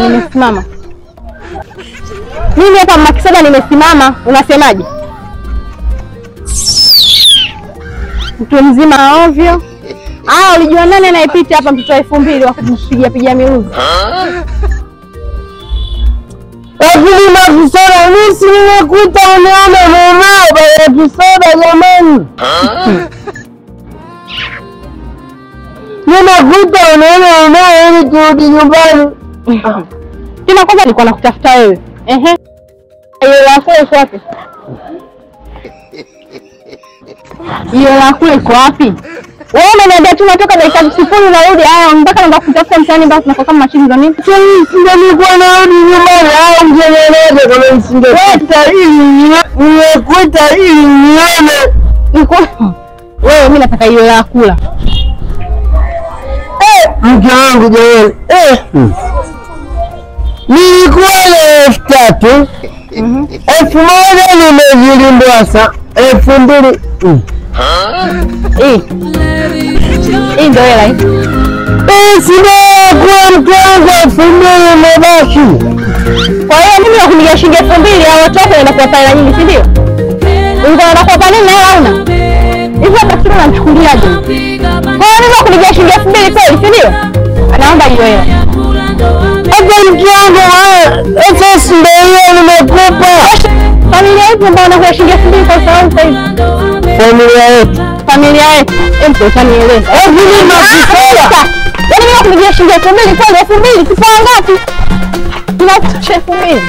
Nimesimama. Mimi hapa Makisada nimesimama, unasemaje? Mtu mzima ovyo. Ulijua nani anayepita hapa mtoto wa 2000 wakati piga miuzi? Lakini Makisada mimi si nimekuta unaona mama baya Makisada jamani. Nimekuta unaona mama ili turudi nyumbani. Tena kwanza nilikuwa nakutafuta wewe. Hiyo yako iko wapi? Hiyo yako iko wapi? Wewe umeniambia tu natoka dakika 0 narudi. Mpaka naenda kutafuta mtaani basi tunakuwa kama mashine za nini? Nilikuwa narudi nyumbani ungeeleza kama nisingekuta nimekuta ili nione. Wewe mimi nataka hiyo ya kula. Mke wangu jamani. Nilikuwa na 3000. 1000 nimezilimbwasa. 2000. Hii ndio hela hii. Sina kwa mke wangu 2000 mabaki. Kwa hiyo mimi nakupigia shilingi 2000 au watu wako wanakuwa pale nyingi, si ndio? Ulikuwa unakuwa pale na hela una? Hivi hapa kitu unamchukuliaje? Kwa hiyo mimi nakupigia shilingi 2000 kweli, si ndio? Anaomba hiyo hela. Hapo mke wangu sasa ndio hiyo nimekupa. Familia yetu ambao wanakuwa shilingi 2000 kwa sababu sasa hivi. Familia yetu. Mtu nieleza. Mimi Makisada. Yaani mimi nakupigia shilingi 2000 kweli 2000 kipa ngapi? Tunakutosha 2000.